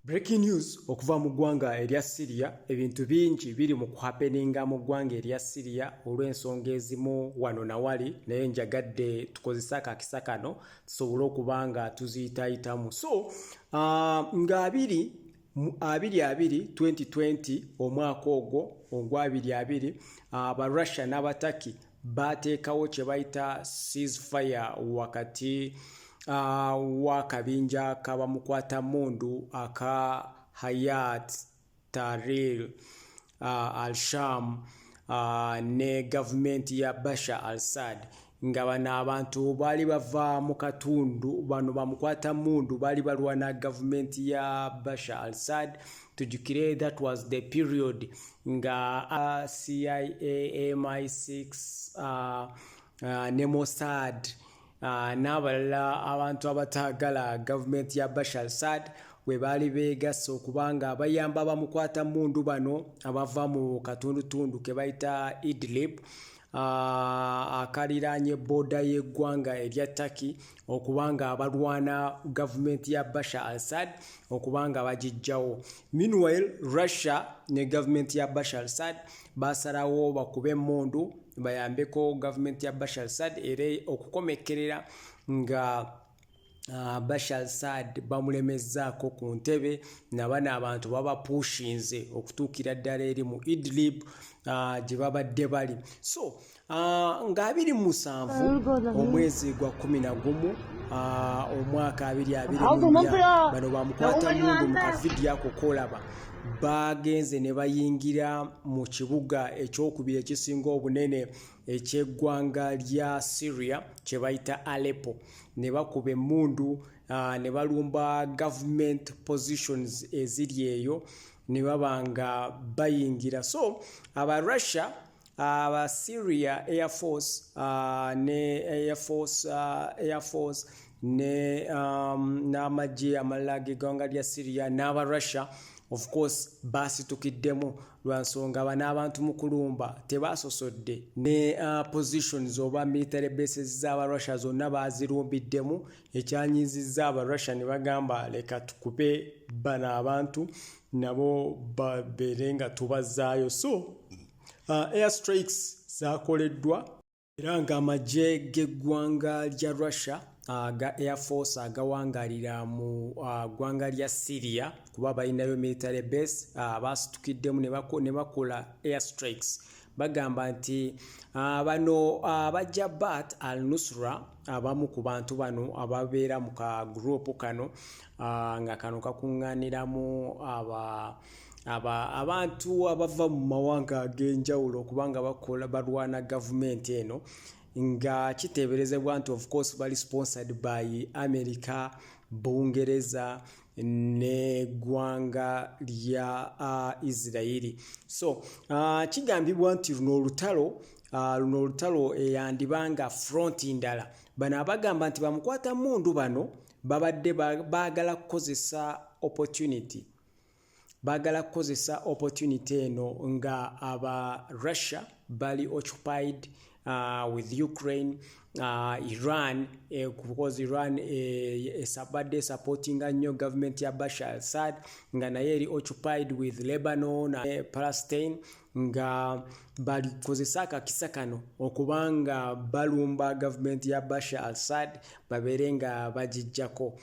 Breaking news okuva mu ggwanga erya Syria. Ebintu bingi biri mu kuhappeninga mu ggwanga erya Syria olw'ensonga ezimu wano na wali, naye njagadde tukozese akakisa kano tusobole okuba nga tuziyitayitamu. So nga 2020 omwaka ogwo ogwa 2020 Russia n'Abataki bateekawo kye bayita ceasefire wakati wakabinja kabamukwatamundu aka Hayat Tahrir al-Sham ne gavumenti ya Bashar al-Assad, nga bano abantu bali bava mu katundu, bano bamukwatamundu bali balwana gavumenti ya Bashar al-Assad. Tujukire that was the period nga CIA, MI6 ne Mossad n'abalala abantu abataagala gavumenti ya Bashar al-Assad we baali beegasse okubanga abayamba bamukwatamundu bano abava mu katundutundu ke bayita Idlib akaliraanye booda y'eggwanga erya Turkey okubanga abalwana gavumenti ya Bashar al-Assad okubanga bagijjawo. Meanwhile, Russia ne gavumenti ya Bashar al-Assad basalawo bakube emmundu bayambeko gavumenti ya Bashar al-Assad era okukomekerera nga Bashar al-Assad bamulemezzaako ku ntebe nabano abantu babapushinze okutuukira ddala eri mu Idlib gye babadde bali. So nga 27 omwezi gwa 11 omwaka 2020 bano bamukwatamundu mu kavidiyo ako kolaba bagenze ne bayingira mu kibuga ekyokubiri ekisinga obunene eky'eggwanga lya Syria kye bayita Aleppo, ne bakuba emmundu ne balumba government positions eziri eyo ne babanga bayingira. So aba Russia aba Syria Air Force ne n'amagye amalala g'eggwanga lya Syria n'aba Russia of course basitukiddemu lwa nsonga bano abantu mu kulumba tebasosodde ne positions oba military bases z'aba Russia zonna bazirumbiddemu. Ekyanyizizza aba Russia ne bagamba leka tukube bano abantu nabo babeere nga tubazaayo. So air strikes zakoleddwa era nga amagye g'eggwanga lya Russia aga Air Force agawangalira mu ggwanga lya Syria kuba balinayo military base basitukiddemu ne bakola air strikes. Bagamba nti bano Jabhat al-Nusra abamu ku bantu bano ababeera mu ka group kano nga kano kakuŋŋaaniramu abantu abava mu mawanga ag'enjawulo okubanga balwana gavumenti eno, nga kiteeberezebwa nti of course bali sponsored by America, Bungereza n'eggwanga lya Israeli. So kigambibwa nti luno olutalo eyandibanga front ndala. Bano abagamba nti bamukwatamundu bano babadde baagala kukozesa opportunity eno nga aba Russia bali occupied with Ukraine, Iran, because Iran badde supporting nnyo government ya Bashar al-Assad, nga naye eri occupied with Lebanon na Palestine, nga bali kozesa akakisa kano okubanga balumba government ya Bashar al-Assad babeere nga bagijjako.